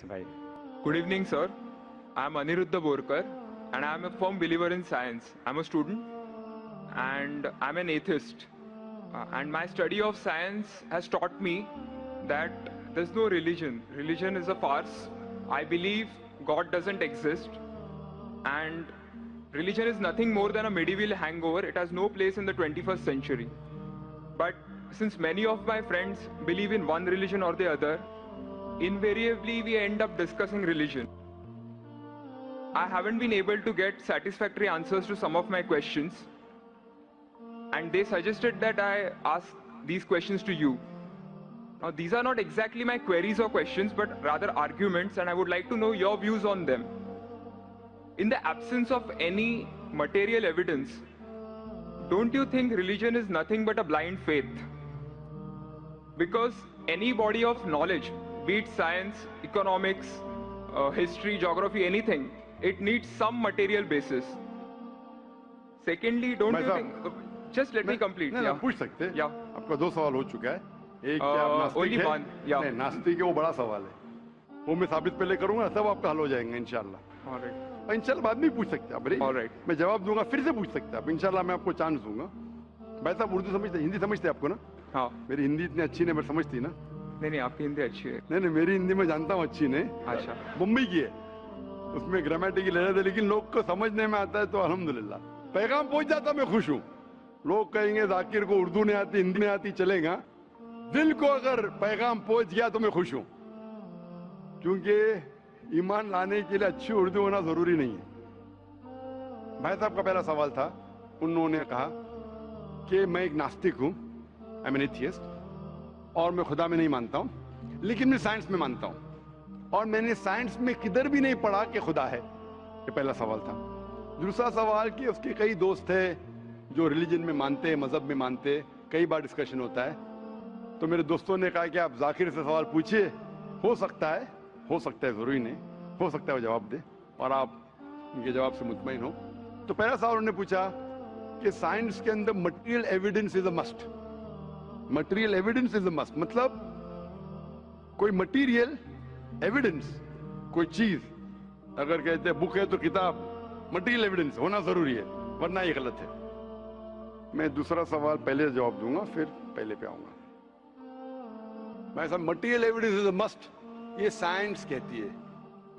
bhai. Good evening, sir. I'm Aniruddha Borkar, and I'm a firm believer in science. I'm a student, and I'm an atheist. And my study of science has taught me that there's no religion. Religion is a farce. I believe God doesn't exist, and religion is nothing more than a medieval hangover. It has no place in the 21st century. But since many of my friends believe in one religion or the other, invariably we end up discussing religion. I haven't been able to get satisfactory answers to some of my questions, and they suggested that I ask these questions to you. Now, these are not exactly my queries or questions, but rather arguments, and I would like to know your views on them. In the absence of any material evidence, don't you think religion is nothing but a blind faith? Because any body of knowledge, be it science, economics, history, geography, anything, it needs some material basis. Secondly, don't you think... Just let me complete. नहीं, Yeah. पूछ सकते हैं। Yeah. आपका 2 सवाल हो चुका है। एक क्या आप नास्तिक only हैं? one, yeah. नहीं, नास्तिक है, वो बड़ा सवाल है। वो मैं साबित पहले करूंगा, सब आपका हल हो जाएंगे इंशाल्लाह। All right. और इंशाल्लाह बाद में पूछ सकते हैं आप। All right. मैं जवाब दूंगा, फिर से पूछ सकते हैं आप। इंशाल्लाह मैं आपको चांस दूंगा। भाई साहब उर्दू समझते, हिंदी समझते आपको ना? हाँ। मेरी हिंदी इतनी अच्छी नहीं, मैं समझती ना? नहीं, आपकी हिंदी अच्छी है। नहीं, मेरी हिंदी मैं जानता हूँ अच्छी नहीं। अच्छा। मुंबई की है, उसमें ग्रामेटिकल एरर है, लेकिन लोग को समझने में आता है तो अल्हम्दुलिल्लाह। पैगाम पहुंच जाता, मैं खुश हूँ। लोग कहेंगे जाकिर को उर्दू नहीं आती, हिंदी नहीं आती, चलेगा। दिल को अगर पैगाम पहुंच गया तो मैं खुश हूँ, क्योंकि ईमान लाने के लिए अच्छी उर्दू होना जरूरी नहीं है। भाई साहब का पहला सवाल था, उन्होंने कहा कि मैं एक नास्तिक हूँ, आई एम एन एथियस्ट, और मैं खुदा में नहीं मानता हूँ, लेकिन मैं साइंस में मानता हूँ, और मैंने साइंस में किधर भी नहीं पढ़ा कि खुदा है। ये पहला सवाल था। दूसरा सवाल कि उसके कई दोस्त थे जो रिलीजन में मानते, मजहब में मानते, कई बार डिस्कशन होता है, तो मेरे दोस्तों ने कहा कि आप जाकिर से सवाल पूछिए, हो सकता है जरूरी नहीं, हो सकता है वो जवाब दे और आप उनके जवाब से मुतमईन हो। तो पहला सवाल उन्होंने पूछा कि साइंस के अंदर material evidence is a must. Material evidence is a must मतलब कोई मटेरियल एविडेंस, कोई चीज अगर कहते हैं बुक है तो किताब, मटेरियल एविडेंस होना जरूरी है, वरना ये गलत है। मैं दूसरा सवाल पहले जवाब दूंगा, फिर पहले पे आऊंगा। मैं सब material evidence is a must, ये साइंस कहती है।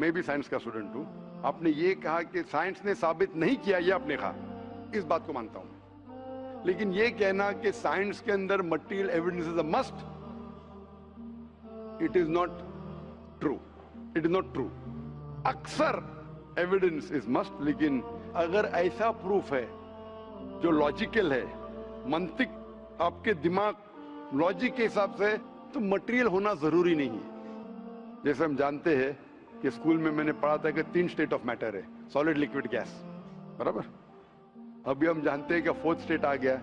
मैं भी साइंस का स्टूडेंट हूं। आपने ये कहा कि साइंस ने साबित नहीं किया, ये आपने कहा, इस बात को मानता हूं, लेकिन ये कहना कि साइंस के अंदर material evidence is a must, it is not true. It is not true. अक्सर एविडेंस इज मस्ट, लेकिन अगर ऐसा प्रूफ है जो लॉजिकल है, मंतिक, आपके दिमाग लॉजिक के हिसाब से, तो मटेरियल होना जरूरी नहीं है। जैसे हम जानते हैं कि स्कूल में मैंने पढ़ा था कि 3 स्टेट ऑफ मैटर है, सॉलिड, लिक्विड, गैस, बराबर। अभी हम जानते हैं कि 4th स्टेट आ गया,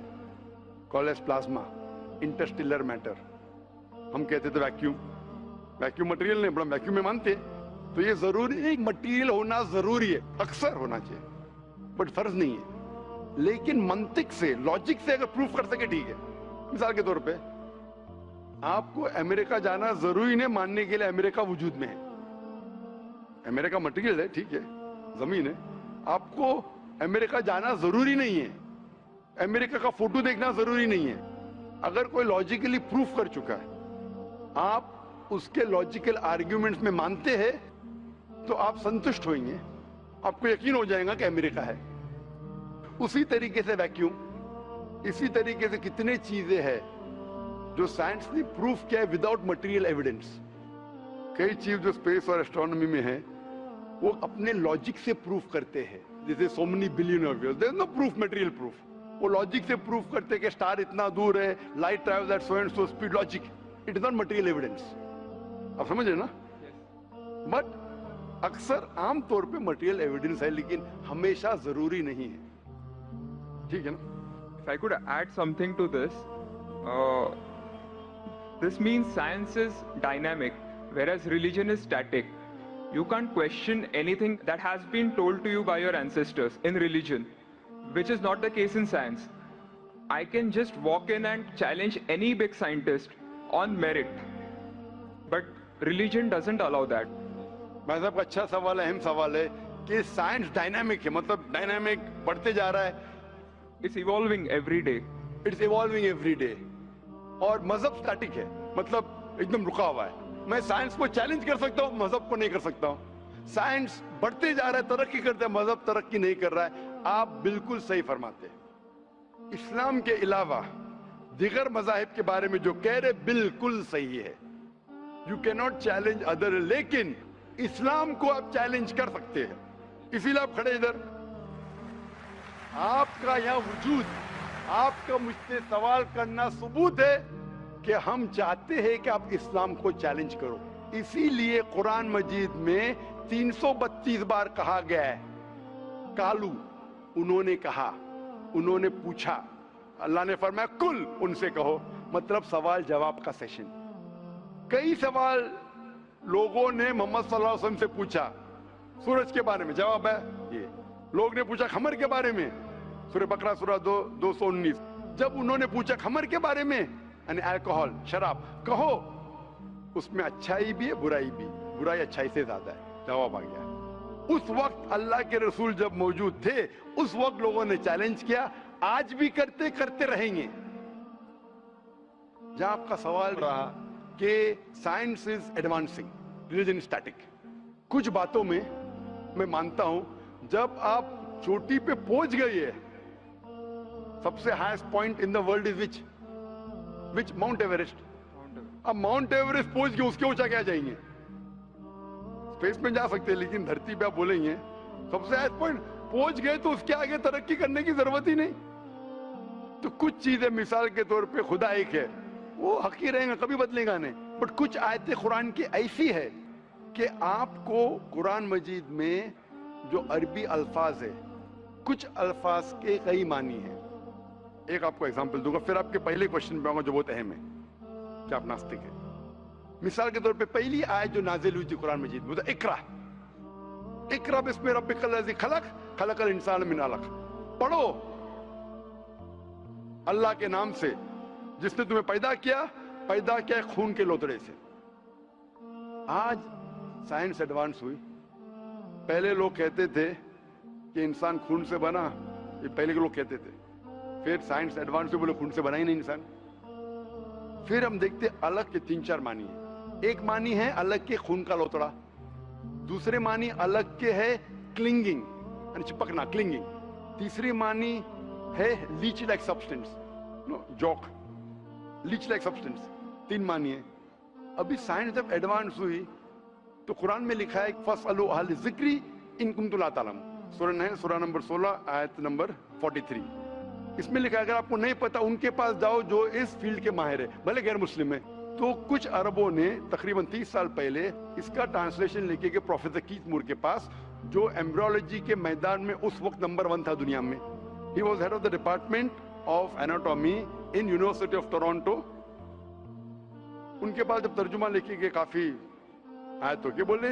कॉलेज प्लाज्मा, इंटरस्टेलर मैटर। हम कहते थे वैक्यूम, वैक्यूम मटेरियल नहीं, बड़ा वैक्यूम में मानते। तो ये जरूरी नहीं, मटेरियल होना जरूरी है, अक्सर होना चाहिए, बट फर्ज नहीं है। लेकिन मंतिक से, लॉजिक से अगर प्रूफ कर सके ठीक है। मिसाल के तौर पे आपको अमेरिका जाना जरूरी नहीं मानने के लिए अमेरिका वजूद में है। अमेरिका मटेरियल है, ठीक है, जमीन है। आपको अमेरिका जाना जरूरी नहीं है, अमेरिका का फोटो देखना जरूरी नहीं है। अगर कोई लॉजिकली प्रूफ कर चुका है, आप उसके लॉजिकल आर्ग्यूमेंट्स में मानते हैं, तो आप संतुष्ट होंगे, आपको यकीन हो जाएगा कि अमेरिका है। उसी तरीके से वैक्यूम, इसी तरीके से कितने चीजें हैं जो साइंस ने प्रूफ किया है विदाउट मटेरियल एविडेंस। कई चीज जो स्पेस और एस्ट्रोनॉमी में है, वो अपने लॉजिक से प्रूफ करते हैं, जैसे so many billion of years, there is no proof, material proof. वो लॉजिक से प्रूफ करते हैं कि स्टार इतना दूर है, light travels at so and so speed, logic. It is not material evidence. आप समझ रहे ना? बट अक्सर आमतौर पे मटेरियल एविडेंस है, लेकिन हमेशा जरूरी नहीं है, ठीक है ना? If I could add something to this, this means science is dynamic, whereas religion is static. You can't question anything that has been told to you by your ancestors in religion, which is not the case in science. I can just walk in and challenge any big scientist on merit, but religion doesn't allow that. भाई साहब का अच्छा सवाल है, अहम सवाल है कि साइंस डायनामिक है, मतलब डायनामिक बढ़ते जा रहा है, It's evolving every day. It's evolving every day. और मजहब स्टैटिक है, मतलब एकदम रुका हुआ है। मैं साइंस को चैलेंज कर सकता हूँ, मजहब को नहीं कर सकता हूँ। साइंस बढ़ते जा रहा है, तरक्की करता है, मजहब तरक्की नहीं कर रहा है। आप बिल्कुल सही फरमाते हैं। इस्लाम के अलावा दिगर मजाहिब के बारे में जो कह रहे बिल्कुल सही है। You can not challenge other, लेकिन इस्लाम को आप चैलेंज कर सकते हैं। इसीलिए आप खड़े इधर, आपका यहाँ वजूद, आपका मुझसे सवाल करना सबूत है कि हम चाहते हैं कि आप इस्लाम को चैलेंज करो। इसीलिए कुरान मजीद में 332 बार कहा गया है कालू, उन्होंने कहा, उन्होंने पूछा। अल्लाह ने फरमाया कुल, उनसे कहो, मतलब सवाल जवाब का सेशन। कई सवाल लोगों ने मोहम्मद सल्लल्लाहु अलैहि वसल्लम से पूछा, सूरज के बारे में जवाब है ये। लोग ने पूछा खमर के बारे में, सूरह बकरा सूरह 219। जब उन्होंने पूछा खमर के बारे में, यानी अल्कोहल, शराब, कहो उसमें अच्छाई भी है बुराई भी, बुराई अच्छाई से ज्यादा है, जवाब आ गया। उस वक्त अल्लाह के रसूल जब मौजूद थे, उस वक्त लोगों ने चैलेंज किया, आज भी करते करते रहेंगे। जहां आपका सवाल रहा कि science is advancing, religion static, कुछ बातों में मैं मानता हूं, जब आप चोटी पे पहुंच गई है, सबसे highest point in the world is which mount Everest. अब माउंट एवरेस्ट पहुंच गए, उसके ऊंचा क्या जाएंगे? स्पेस में जा सकते हैं, लेकिन धरती पे आप बोलेंगे सबसे हाईएस्ट पॉइंट पहुंच गए तो उसके आगे तरक्की करने की जरूरत ही नहीं। तो कुछ चीजें, मिसाल के तौर पे खुदा एक है, वो हक ही रहेगा, कभी बदलेगा नहीं। बट कुछ आयतें कुरान की ऐसी है कि आपको कुरान मजीद में जो अरबी अल्फाज है, कुछ अल्फाज के कई मानी है। एक आपको एग्जांपल दूंगा, फिर आपके पहले क्वेश्चन पे आऊंगा जो बहुत अहम है कि आप नास्तिक है। मिसाल के तौर पे पहली आयत जो नाजिल हुई थी कुरान मजीद में, इकरा इकरा बिस्मि रब्बिकल लज़ी खलक खलकल इंसान मिन अलक। पढ़ो अल्लाह के नाम से जिसने तुम्हें पैदा किया खून के लोतड़े से। आज साइंस एडवांस हुई, पहले लोग कहते थे कि इंसान खून से बना, ये पहले के लोग कहते थे, फिर साइंस एडवांस हुई, बोले खून से बना ही नहीं इंसान। फिर हम देखते अलग के 3-4 मानी है। एक मानी है अलग के खून का लोतड़ा, दूसरे मानी अलग के है क्लिंगिंग, यानी चिपकना, क्लिंगिंग। तीसरी मानी है लीच लाइक सब्सटेंस, जॉक, लीच लाइक सब्सटेंस। 3 मानी है। अभी साइंस जब एडवांस हुई तो कुरान में लिखा है फसअलू अहल ज़िक्री इन कुंतुम ला तालमून, सूरह नंबर 16 आयत नंबर 43। इसमें लिखा है अगर आपको नहीं पता उनके पास जाओ जो इस फील्ड के माहिर है, भले गैर मुस्लिम है। तो कुछ अरबों ने तकरीबन 30 साल पहले इसका ट्रांसलेशन लेके गए प्रोफेसर कीथ मूर के पास, जो एम्ब्रियोलॉजी के मैदान में उस वक्त नंबर 1 था दुनिया में। He was head of the department of anatomy in university of Toronto. उनके पास जब तर्जुमा लेके गए काफी आयतों के, बोले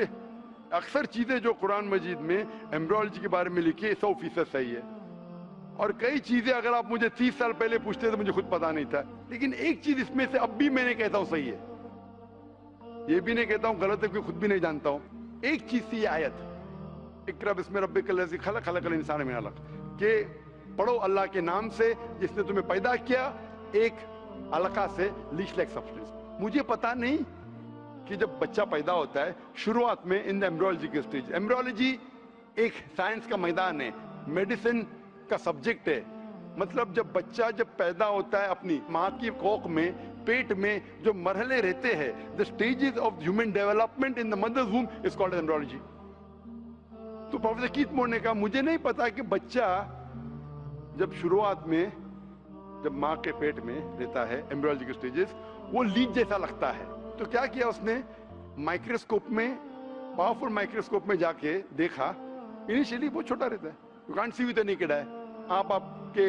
अक्सर चीजें जो कुरान मजीद में एम्ब्रियोलॉजी के बारे में लिखी है 100% सही है, और कई चीजें अगर आप मुझे 30 साल पहले पूछते तो मुझे खुद पता नहीं था। लेकिन एक चीज इसमें से अब भी मैंने कहता हूं सही है, ये भी नहीं कहता हूं गलत है क्योंकि खुद भी नहीं जानता हूं। एक चीज थी आयत इकरा बिस्मि रब्बिकल लज़ी खलक खलकल इंसान मिन अलक, के पढ़ो अल्लाह के नाम से जिसने तुम्हें पैदा किया एक अलका से, लीच लाइक सब्सटेंस। मुझे पता नहीं कि जब बच्चा पैदा होता है शुरुआत में इन द एम्ब्रियोलॉजी के स्टेज, एम्ब्रियोलॉजी एक साइंस का मैदान है, मेडिसिन का सब्जेक्ट है। मतलब जब बच्चा जब पैदा होता है अपनी माँ की कोख में, पेट में जो मरहले रहते हैं, the stages of human development in the mother's womb is called embryology. तो प्रोफेसर कीथ मूर ने कहा मुझे नहीं पता कि बच्चा जब शुरुआत में जब माँ के पेट में रहता है, एम्ब्रियोलॉजी के स्टेजेस, वो लीच जैसा लगता है। तो क्या किया उसने, माइक्रोस्कोप में, पावरफुल माइक्रोस्कोप में जाके देखा, इनिशियली बहुत छोटा रहता है, you can't see with the naked eye, आप आपके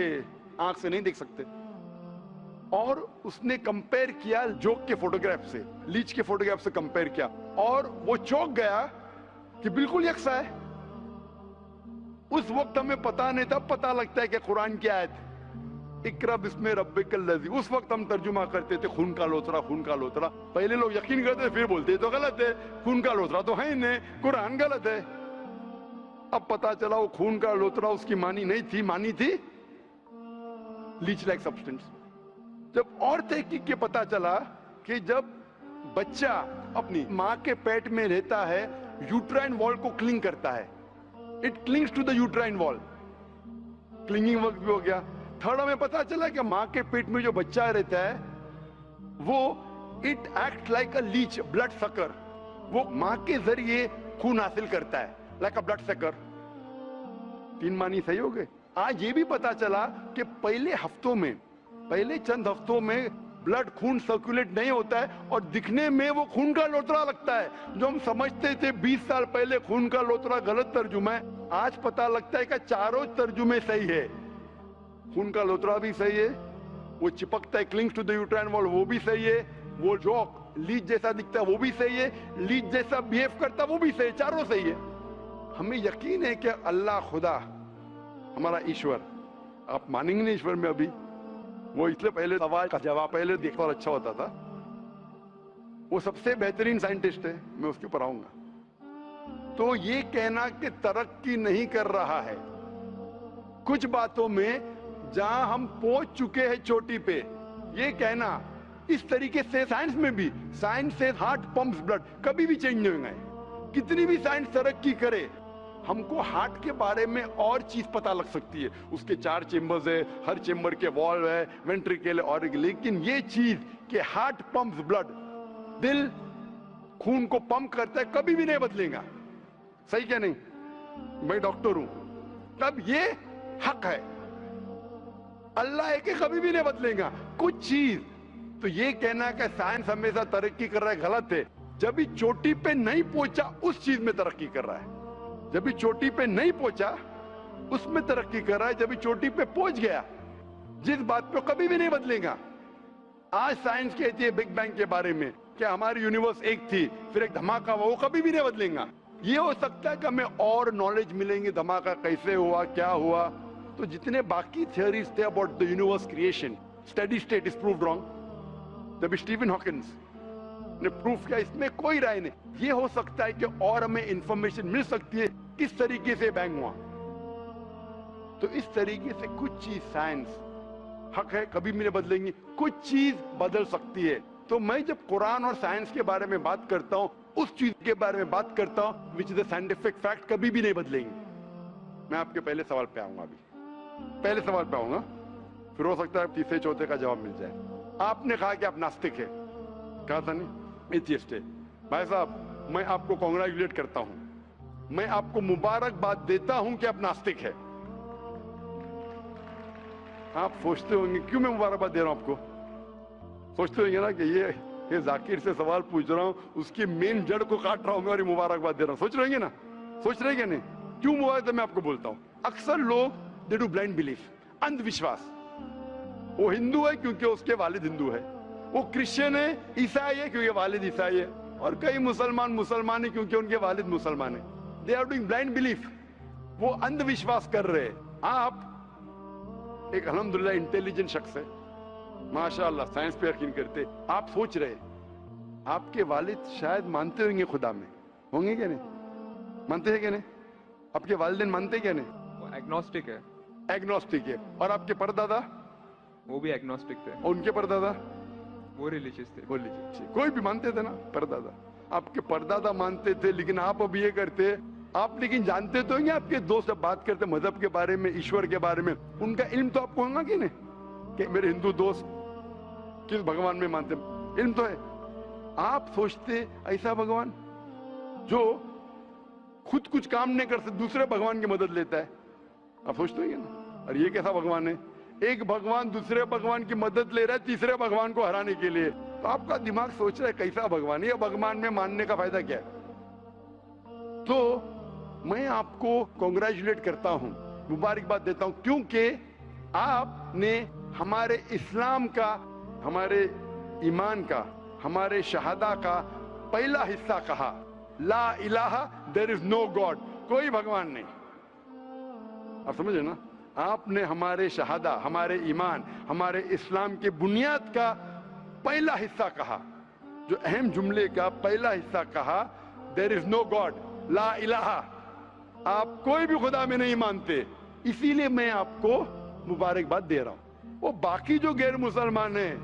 आंख से नहीं देख सकते। और उसने कंपेयर किया जोक के फोटोग्राफ से, लीच के फोटोग्राफ से कंपेयर किया, और वो चौंक गया कि बिल्कुल यकसा है। उस वक्त हमें पता नहीं था, पता लगता है कि कुरान की आयत इकरा बिस्मे रब्बिकल लज़ी, उस वक्त हम तर्जुमा करते थे खून का लोतरा, खून का लोतरा। पहले लोग यकीन करते फिर बोलते तो गलत है, खून का लोतरा तो है ही नहीं, कुरान गलत है। अब पता चला वो खून का लोतरा उसकी मानी नहीं थी, मानी थी लीच लाइक सब्सटेंस। जब और तहकीक के पता चला कि जब बच्चा अपनी माँ के पेट में रहता है, यूट्राइन वॉल को क्लिंग करता है, it clings to the uterine wall, clinging work भी हो गया। थर्ड में पता चला कि माँ के पेट में जो बच्चा रहता है वो it act like a leech, blood sucker, वो माँ के जरिए खून हासिल करता है, लाइक अ ब्लड सकर। 3 मानी सही हो गए। आज ये भी पता चला कि पहले चंद हफ्तों में ब्लड खून सर्कुलेट नहीं होता है और दिखने में वो खून का लोतरा लगता है। जो हम समझते थे 20 साल पहले खून का लोतरा गलत तर्जुमा है, आज पता लगता है कि चारों तर्जुमे सही है। खून का लोतरा भी सही है, वो चिपकता है clings to the uterine wall वो भी सही है, वो जो लीच जैसा दिखता है वो भी सही है, लीच जैसा बिहेव करता है वो भी सही है, चारों सही है। हमें यकीन है कि अल्लाह खुदा हमारा ईश्वर, आप मानेंगे नहीं ईश्वर में अभी, वो इसलिए पहले सवाल का जवाब पहले देखता और अच्छा होता था, वो सबसे बेहतरीन साइंटिस्ट है, मैं उसके ऊपर आऊंगा। तो ये कहना कि तरक्की नहीं कर रहा है, कुछ बातों में जहां हम पहुंच चुके हैं चोटी पे, ये कहना इस तरीके से साइंस में भी, साइंस से हार्ट पंप्स ब्लड, कभी भी चेंज नहीं होंगे। कितनी भी साइंस तरक्की करे, हमको हार्ट के बारे में और चीज पता लग सकती है, उसके 4 चेंबर्स है, हर चेंबर के वॉल्व है, वेंट्रिकल है और, लेकिन ये चीज कि हार्ट पंप्स ब्लड, दिल खून को पंप करता है, कभी भी नहीं बदलेगा। सही क्या नहीं? मैं डॉक्टर हूं, तब ये हक है, अल्लाह है कि कभी भी नहीं बदलेगा कुछ चीज। तो ये कहना कि साइंस हमेशा तरक्की कर रहा है गलत है। जब भी चोटी पे नहीं पहुंचा उस चीज में तरक्की कर रहा है, जब भी चोटी पे नहीं पहुंचा उसमें तरक्की कर रहा है, जब भी चोटी पे पहुंच गया जिस बात पे कभी भी नहीं बदलेगा। आज साइंस कहती है बिग बैंग के बारे में कि हमारी यूनिवर्स एक थी फिर एक धमाका हुआ, वो कभी भी नहीं बदलेगा। ये हो सकता है कि हमें और नॉलेज मिलेंगे, धमाका कैसे हुआ, क्या हुआ। तो जितने बाकी थियोरीज थे about the universe creation, steady state is proved wrong. जब स्टीवन हॉकिंस ने प्रूफ किया, इसमें कोई राय नहीं। ये हो सकता है कि और हमें इंफॉर्मेशन मिल सकती है किस तरीके से बैंग हुआ। तो इस तरीके से कुछ चीज साइंस हक है, कभी भी नहीं बदलेंगी, कुछ चीज बदल सकती है। तो मैं जब कुरान और साइंस के बारे में बात करता हूं, उस चीज के बारे में बात करता हूं which is the scientific fact, कभी भी नहीं बदलेंगी। मैं आपके पहले सवाल पे आऊंगा, अभी पहले सवाल पे आऊंगा, फिर हो सकता है तीसरे चौथे का जवाब मिल जाए। आपने कहा कि आप नास्तिक है, कहा था नहीं, एथियस्ट है। भाई साहब मैं आपको कांग्रेचुलेट करता हूं, मैं आपको मुबारकबाद देता हूं कि आप नास्तिक है। आप सोचते होंगे क्यों मैं मुबारकबाद दे रहा हूं आपको, सोचते होंगे ना कि ये जाकिर से सवाल पूछ रहा हूं, उसकी मेन जड़ को काट रहा हूं मैं और ये मुबारकबाद दे रहा हूं। सोच रहे नहीं, सोच रहे क्या नहीं? क्यों मुबारक? मैं आपको बोलता हूं, अक्सर लोग दे डू ब्लाइंड बिलीफ, अंधविश्वास। वो हिंदू है क्योंकि उसके वालिद हिंदू है, वो क्रिश्चियन है, ईसाई है क्योंकि वालिद ईसाई है, और कई मुसलमान है क्योंकि उनके वालिद मुसलमान है। They are doing blind belief, वो अंधविश्वास कर रहे हैं। आप एक अल्हम्दुलिल्लाह इंटेलिजेंट शख्स है, माशाअल्लाह, साइंस पे यकीन करते। आप सोच रहे आपके वालिद शायद मानते होंगे खुदा में, होंगे क्या नहीं? मानते हैं क्या नहीं? आपके वालिदैन मानते क्या नहीं? वो एग्नोस्टिक है। एग्नोस्टिक है। और आपके परदादा? वो भी एग्नोस्टिक थे। और उनके परदादा? वो रिलीजियस थे। वो रिलीजियस, कोई भी मानते थे ना परदादा। आपके परदादा मानते थे, लेकिन आप अब ये करते, आप लेकिन जानते तो हैं आपके दोस्त जब बात करते मजहब के बारे में, ईश्वर के बारे में, उनका इल्म तो आपको होगा कि नहीं कि मेरे हिंदू दोस्त किस भगवान में मानते, इल्म तो है। आप सोचते ऐसा भगवान जो खुद कुछ काम नहीं कर सकते, दूसरे भगवान की मदद लेता है, आप सोचते हैं ना? और ये कैसा भगवान है? एक भगवान दूसरे भगवान की मदद ले रहा है तीसरे भगवान को हराने के लिए। तो आपका दिमाग सोच रहा है कैसा भगवान है, ये भगवान में मानने का फायदा क्या है? तो मैं आपको कांग्रेचुलेट करता हूं, मुबारकबाद देता हूं, क्योंकि आपने हमारे इस्लाम का, हमारे ईमान का, हमारे शहादा का पहला हिस्सा कहा, ला इलाहा, देयर इज नो गॉड, कोई भगवान नहीं। आप समझे ना? आपने हमारे शहादा, हमारे ईमान, हमारे इस्लाम के बुनियाद का पहला हिस्सा कहा, जो अहम जुमले का पहला हिस्सा कहा, देयर इज नो गॉड, ला इलाहा, आप कोई भी खुदा में नहीं मानते, इसीलिए मैं आपको मुबारकबाद दे रहा हूं। वो बाकी जो गैर मुसलमान हैं,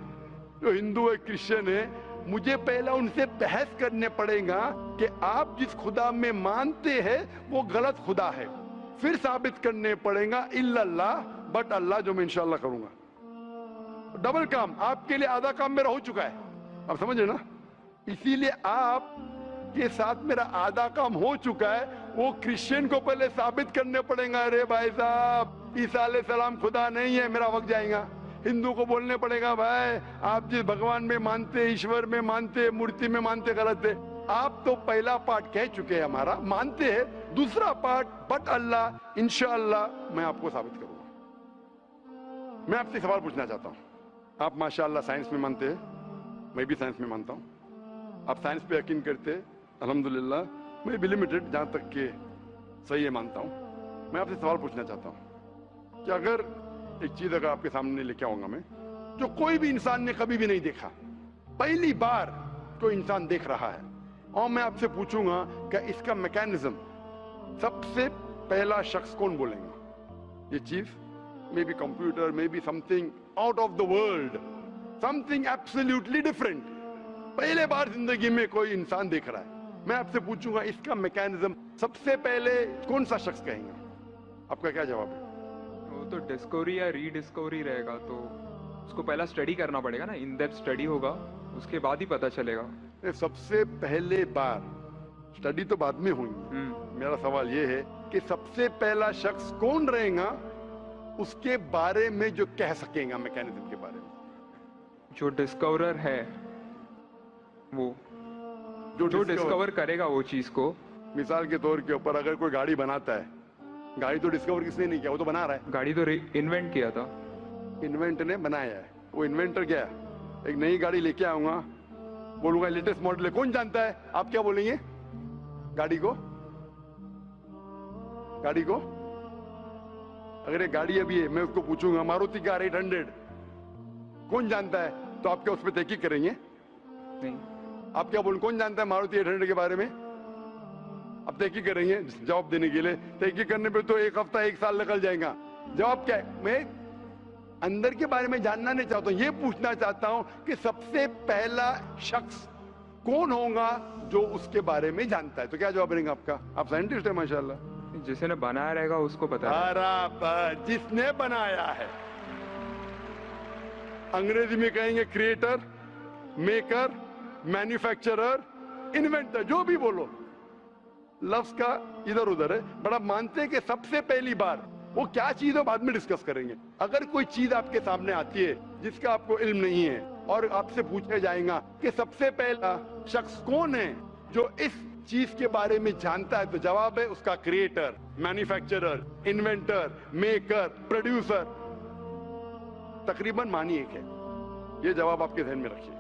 जो हिंदू है, क्रिश्चियन है, मुझे पहला उनसे बहस करने पड़ेगा कि आप जिस खुदा में मानते हैं वो गलत खुदा है, फिर साबित करने पड़ेगा इल्लल्लाह, बट अल्लाह, जो मैं इंशाअल्लाह करूंगा। डबल काम, आपके लिए आधा काम मेरा हो चुका है, आप समझ रहे ना? इसीलिए आप के साथ मेरा आधा काम हो चुका है, वो क्रिश्चियन को पहले साबित करने पड़ेगा, अरे भाई साहब ईसा अलैहिस्सलाम खुदा नहीं है, मेरा वक्त जाएगा। हिंदू को बोलने पड़ेगा, भाई आप जिस भगवान में मानते, ईश्वर में मानते, मूर्ति में मानते, गलत है। आप तो पहला पार्ट कह चुके हैं, हमारा मानते हैं, दूसरा पार्ट बट अल्लाह, इंशाअल्लाह मैं आपको साबित करूंगा। मैं आपसे सवाल पूछना चाहता हूं, आप माशाअल्लाह साइंस में मानते हैं, मैं भी साइंस में मानता हूं, आप साइंस पे यकीन करते हैं, अल्हम्दुलिल्लाह, मैं भी लिमिटेड जहां तक के सही है मानता हूं। मैं आपसे सवाल पूछना चाहता हूं कि अगर एक चीज अगर आपके सामने लेके आऊंगा मैं, जो कोई भी इंसान ने कभी भी नहीं देखा, पहली बार कोई इंसान देख रहा है, और मैं आपसे पूछूंगा कि इसका मैकेनिज्म, सबसे पहला शख्स कौन बोलेगा? ये चीज may be computer, may be something out of the world, something absolutely different, पहले बार जिंदगी में कोई इंसान देख रहा है। मैं आपसे पूछूंगा इसका मैकेनिज्म सबसे पहले कौन सा शख्स कहेगा? आपका क्या जवाब है? वो तो डिस्कवरी या रीडिस्कवरी रहेगा, तो उसको पहला स्टडी करना पड़ेगा ना, इन डेप्थ स्टडी होगा, उसके बाद ही पता चलेगा। सबसे पहले बार स्टडी तो बाद में हुई, मेरा सवाल ये है कि सबसे पहला शख्स कौन रहेगा उसके बारे में जो कह सकेगा, मैकेनिज्म के बारे में? जो डिस्कवरर है, वो जो डिस्कवर करेगा वो चीज को। मिसाल के तौर के ऊपर अगर कोई गाड़ी बनाता है, गाड़ी तो डिस्कवर किसने नहीं किया, वो तो बना रहा है। गाड़ी तो इन्वेंट किया था, इन्वेंट ने बनाया है, वो इन्वेंटर क्या है? एक नई गाड़ी लेके आऊंगा, बोलूंगा लेटेस्ट मॉडल है, कौन जानता है? आप क्या बोलेंगे? गाड़ी को, गाड़ी को अगर एक गाड़ी अभी है, मैं उसको पूछूंगा मारुति कार 800 कौन जानता है, तो आप क्या उस पर तहकीक करेंगे? नहीं। आप क्या बोलेंगे, कौन जानता है मारुति 800 के बारे में? अब तहकीक करेंगे जवाब देने के लिए, तहकीक करने पे तो एक हफ्ता एक साल निकल जाएगा। जवाब क्या है? मैं अंदर के बारे में जानना नहीं चाहता हूं, ये पूछना चाहता हूं कि सबसे पहला शख्स कौन होगा जो उसके बारे में जानता है। तो क्या जवाब रहेगा आपका? आप साइंटिस्ट है माशाल्लाह। जिसने बनाया रहेगा उसको पता है। बराबर, जिसने बनाया है। अंग्रेजी में कहेंगे क्रिएटर, मेकर, मैन्युफैक्चरर, इन्वेंटर, जो भी बोलो, लफ्ज का इधर उधर है, बड़ा मानते हैं कि सबसे पहली बार वो क्या चीज है बाद में डिस्कस करेंगे। अगर कोई चीज आपके सामने आती है जिसका आपको इल्म नहीं है और आपसे पूछा जाएगा कि सबसे पहला शख्स कौन है जो इस चीज के बारे में जानता है, तो जवाब है उसका creator, manufacturer, inventor, maker, producer. तकरीबन मानी एक है। ये जवाब आपके ध्यान में रखिए।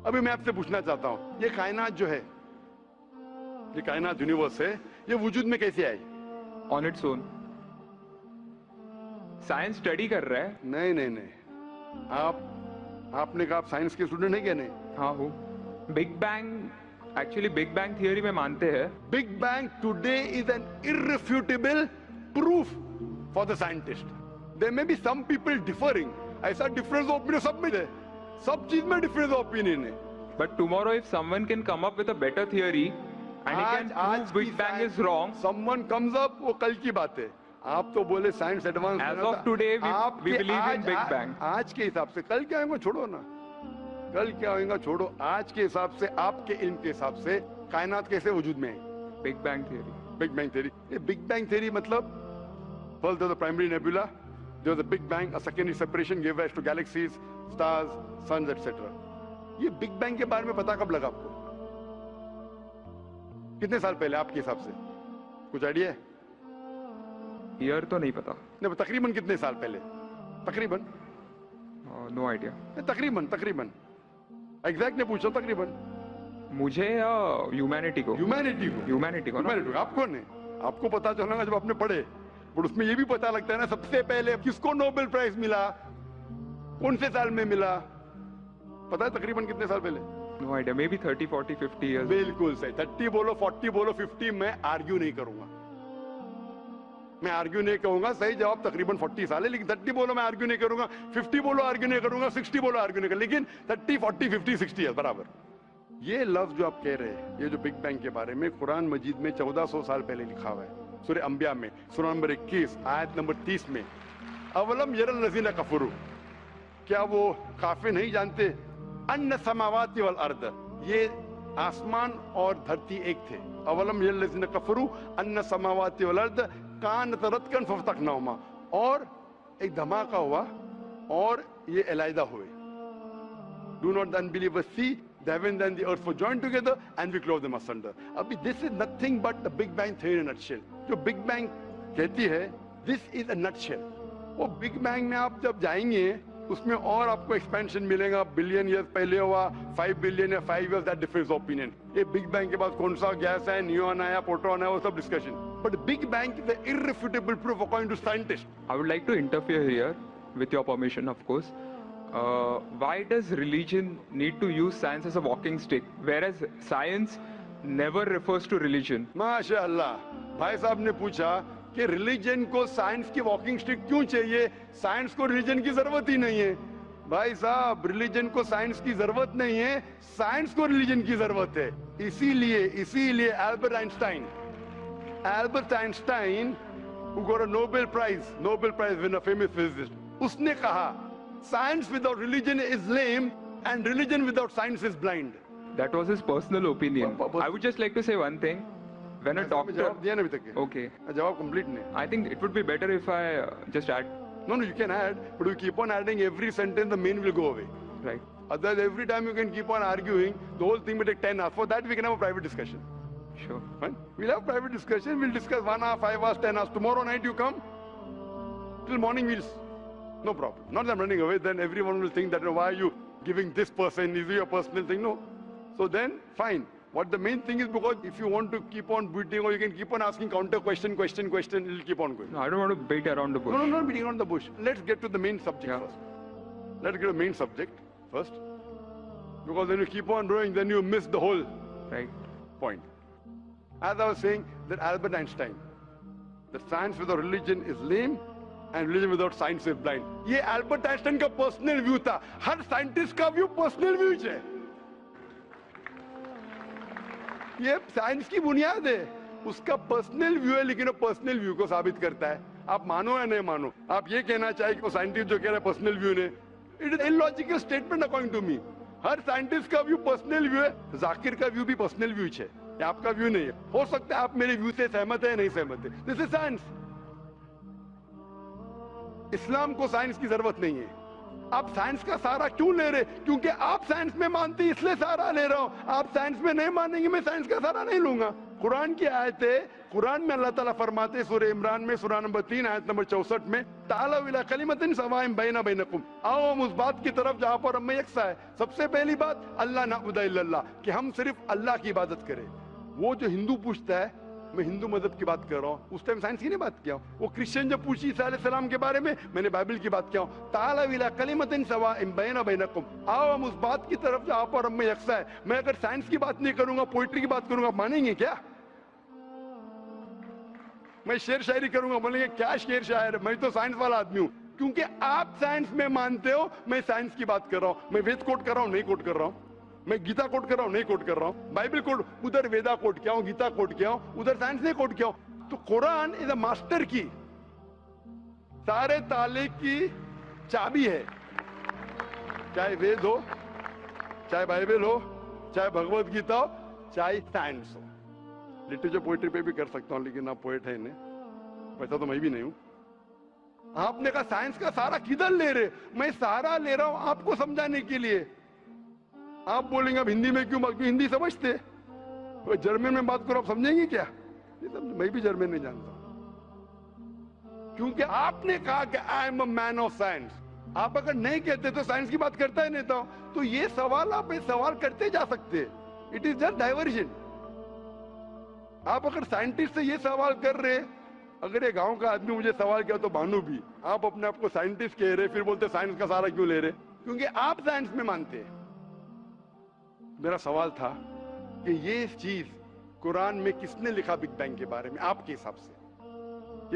अभी मैं आपसे पूछना चाहता हूं, ये कायनात जो है, ये कायनात यूनिवर्स है, ये वजूद में कैसे आई? On its own. Science study कर रहा है। नहीं नहीं नहीं, आपने कहा आप साइंस के स्टूडेंट है क्या? नहीं। हाँ हूँ। Big bang, actually big bang theory में मानते हैं। Big bang today is an irrefutable proof for the scientist. There may be some people differing, ऐसा डिफरेंस ऑफ ओपिनियन सब में है, सब चीज में डिफरेंस ऑफ ओपिनियन है। But tomorrow if someone can come up with a better theory and he can prove big bang is wrong, someone comes up, वो कल की बात है। आप तो बोले science advance, as of today we believe in big bang. आज के हिसाब से, कल क्या होगा छोड़ो ना, कल क्या होगा छोड़ो, आज के हिसाब से, आपके इल्म के हिसाब से कायनात कैसे वजूद में है? Big bang theory. Big bang theory, ये बिग बैंग थियरी मतलब first the primary nebula, there was a big bang, a secondary separation give rise to galaxies, stars, suns etcetera. ये बिग बैंग के बारे में पता कब लगा आपको? कितने साल पहले आपके हिसाब से? कुछ आइडिया है? ईयर तो नहीं पता। नहीं, तकरीबन कितने साल पहले? तकरीबन नो आइडिया। तकरीबन तकरीबन एग्जैक्ट ने पूछो, तकरीबन। मुझे या ह्यूमैनिटी को? ह्यूमैनिटी को। ह्यूमैनिटी को। आपको नहीं, आपको पता चलेगा जब आपने पढ़े। पर उसमें ये भी पता लगता है ना सबसे पहले किसको नोबेल प्राइज मिला, कौन से साल में मिला, पता है तकरीबन कितने साल पहले? No idea, maybe 30, 40, 50 years. बिल्कुल सही, 30 बोलो 40 बोलो 50, मैं आर्ग्यू नहीं करूंगा, मैं आर्ग्यू नहीं कहूंगा, सही जवाब तकरीबन 40 साल है, लेकिन 30 बोलो मैं आर्ग्यू नहीं करूंगा, 50 बोलो आर्ग्यू नहीं करूंगा, 60 बोलो आर्ग्यू नहीं करूंगा, लेकिन 30, 40, 50, 60 है बराबर। ये लफ्ज जो आप कह रहे हैं, ये जो बिग बैंग के बारे में कुरान मजीद में 1400 साल पहले लिखा हुआ है, सूरह अंबिया में सूरह नंबर 21 आयत नंबर 30 में, अवलम यरल लज़ीना कफरू, क्या वो काफिर नहीं जानते, अन्न समावाति वल अर्द, ये आसमान और धरती एक थे, अवलम यरल लज़ीना कफरू अन्न समावाति वल अर्द कान तरतकन फफ्तकनाहुमा, और एक धमाका हुआ और ये अलहदा हुए, do not the unbelievers see the heavens and the earth were joined together and we clove them asunder. अभी this is nothing but the Big Bang theory in a nutshell. जो Big Bang कहती है this is a nutshell. वो Big Bang में आप जब जाएंगे उसमें और आपको एक्सपेंशन मिलेगा, बिलियन ईयर्स पहले हुआ, 5 बिलियन या 5 years, that differs opinion. ये बिग बैंग के बाद कौन सा गैस है, न्यूट्रॉन आया, प्रोटॉन आया, वो सब discussion, but big bang is an irrefutable proof according to scientists. I would like to interfere here, with your permission, of course. Why does religion need to use science as a walking stick, whereas science never refers to religion? माशाअल्लाह, भाई साहब ने पूछा कि religion को science की walking stick क्यों चाहिए, साइंस को रिलीजन की जरूरत ही नहीं है। भाई साहब, रिलीजन को साइंस की जरूरत नहीं है, साइंस को रिलीजन की जरूरत है। इसीलिए Albert Einstein who got a Nobel Prize winner, famous physicist, उसने कहा science without religion is lame and religion without science is blind. That was his personal opinion. I would just like to say one thing. When a doctor... जवाब दिया ना अभी तक? Okay. जवाब complete नहीं. I think it would be better if I just add. No, you can add, but you keep on adding every sentence, the main will go away. Right. Otherwise, every time you can keep on arguing, the whole thing will take 10 hours. For that, we can have a private discussion. Sure. Fine? We'll have private discussion. We'll discuss 1 hour, 5 hours, 10 hours. Tomorrow night you come. Till morning we'll... No problem. Not that I'm running away. Then everyone will think that, why are you giving this person? Is it your personal thing? No. So then, fine. What the main thing is, because if you want to keep on beating, or you can keep on asking counter question, it'll keep on going. No, I don't want to beat around the bush. No, not beating around the bush. Let's get to the main subject first. Let's get to the main subject first. Because when you keep on growing, then you miss the whole point. As I was saying, that Albert Einstein, that science without religion is lame and religion without science is blind. ये Albert Einstein का personal view था. हर scientist का view personal view है. ये science की बुनियाद है, उसका पर्सनल व्यू है, लेकिन वो पर्सनल व्यू को साबित करता है. आप मानो या नहीं मानो, आप ये कहना चाहिए कि वो साइंटिस्ट जो कह रहा है पर्सनल व्यू ने, it is illogical statement according to me. हर साइंटिस्ट का व्यू पर्सनल व्यू है. जाकिर का व्यू भी पर्सनल व्यू है, आपका व्यू नहीं है. हो सकता है आप मेरे व्यू से सहमत है, नहीं सहमत है. This is science. इस्लाम को साइंस की जरूरत नहीं है. आप साइंस का सहारा क्यों ले रहे? क्योंकि आप साइंस में मानते हैं, इसलिए सहारा ले रहा हूं. आप साइंस में नहीं मानेंगे, मैं साइंस का सहारा नहीं लूंगा. कुरान की आयत है, कुरान में अल्लाह ताला फरमाते सूरह इमरान में सूरह नंबर 3 आयत नंबर 64 में, ताला इला कलिमतिन सवाइम बैना बैनकुम, आओ हम उस बात की तरफ जहां पर हम में यकसा है. सबसे पहली बात, अल्लाह नअबुद इल्लल्लाह, कि हम सिर्फ अल्लाह की इबादत करें. वो जो हिंदू पूछता है, मैं हिंदू मजहब की बात कर रहा हूँ, उस टाइम साइंस की नहीं बात किया. वो क्रिश्चियन जब पूछी ईसा अलैहिस्सलाम के बारे में, मैंने बाइबल की बात किया. ताला इला कलिमतिन सवाइम बैना बैनकुम, आओ हम उस बात की तरफ जहां पर हम में यकसा है. मैं अगर साइंस की बात नहीं करूंगा, पोइट्री की बात करूंगा, मानेंगे क्या? मैं शेर शायरी करूंगा, बोलेंगे क्या शेर शायर, मैं तो साइंस वाला आदमी हूं. क्योंकि आप साइंस में मानते हो, मैं साइंस की बात कर रहा हूं. मैं वेद कोट कर रहा हूं, नहीं कोट कर रहा हूं. मैं गीता कोट कर रहा हूं, नहीं कोट कर रहा हूं. बाइबल कोट, उधर वेदा कोट किया हूं, गीता कोट किया हूं, उधर साइंस नहीं कोट किया हूं. तो कुरान इज अ मास्टर की, सारे ताले की चाबी है. चाहे वेद हो, चाहे बाइबल हो, चाहे भगवत गीता हो, चाहे साइंस हो. लिटरेचर पोएट्री पे भी कर सकता हूं, लेकिन आप पोएट है नहीं, वैसा तो मैं भी नहीं हूं. आपने कहा साइंस का सहारा किधर ले रहे? मैं सहारा ले रहा हूं आपको समझाने के लिए. आप बोलेंगे अब हिंदी में क्यों बात? हिंदी समझते, जर्मन में बात करो, आप समझेंगे क्या? मैं भी जर्मन नहीं जानता, क्योंकि आपने कहा कि I am a man of science. आप अगर नहीं कहते तो साइंस की बात करता ही नहीं था. तो ये सवाल आप सवाल करते जा सकते. It is just diversion. आप अगर साइंटिस्ट से ये सवाल कर रहे अगर ये गांव का आदमी मुझे सवाल किया तो मानू भी, आप अपने आप को साइंटिस्ट कह रहे, फिर बोलते साइंस का सहारा क्यों ले रहे? क्योंकि आप साइंस में मानते हैं। मेरा सवाल था कि ये चीज कुरान में किसने लिखा बिग बैंग के बारे में आपके हिसाब से?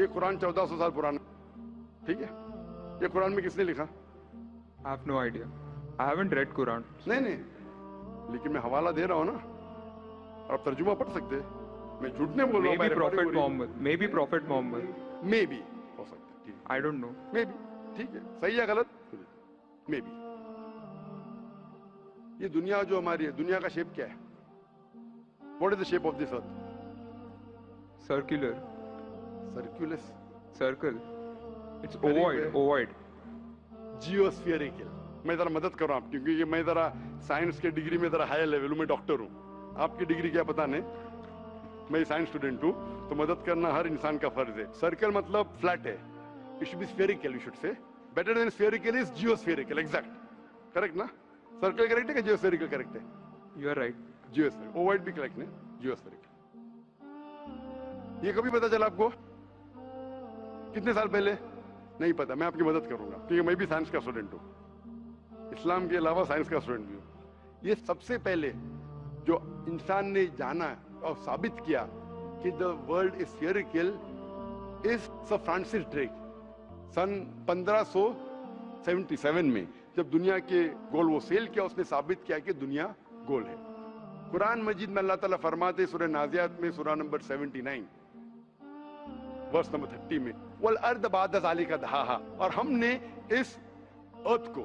ये कुरान 1400 साल पुराना, ठीक है? ये कुरान में किसने लिखा? I have no idea. I haven't read Quran. नहीं नहीं, लेकिन मैं हवाला दे रहा हूं ना, और आप तर्जुमा पढ़ सकते हैं। मैं झूठ नहीं बोल रहा हूं। Maybe Prophet Muhammad. Maybe Prophet Muhammad. May be हो सकता है, ठीक है। I don't know. May be, ठीक है, सही है गलत? May be. ये दुनिया जो हमारी है, दुनिया का शेप क्या है? What is the shape of this earth? Circular. सर्कुलस, Circle. It's Very ovoid. well. Ovoid. जियोस्फेरिकल। मैं जरा मदद कर रहा हूं आपकी, क्योंकि मैं जरा साइंस के डिग्री में जरा हाई लेवल हूं, मैं डॉक्टर हूं। आपकी डिग्री क्या पता नहीं, मैं साइंस स्टूडेंट हूं, तो मदद करना हर इंसान का फर्ज है। सर्कल मतलब फ्लैट है, it should be spherical, you should say. Better than spherical is geospherical, exact, correct ना? सर्कल करेक्ट है कि जियोस्फेरिकल करेक्ट है? You are right. Geospherical, ovoid भी करेक्ट है, जियोस्फेरिकल। ये कभी पता चला आपको? कितने साल पहले? नहीं पता, मैं आपकी मदद करूंगा, क्योंकि मैं भी साइंस का स्टूडेंट हूं, इस्लाम के अलावा साइंस का स्टूडेंट भी हूं। ये सबसे पहले जो इंसान ने जाना और साबित किया कि the world is spherical is sir Francis Drake. सन 1577 में जब दुनिया के गोल वो सेल किया, उसने साबित किया कि दुनिया गोल है। कुरान मजीद में अल्लाह ताला फरमाते सूरह नाज़ियात में सूरह नंबर 79 वर्स नंबर 30 में, वल अर्द बाद ज़ालिका दहाहा, और हमने इस अर्थ को,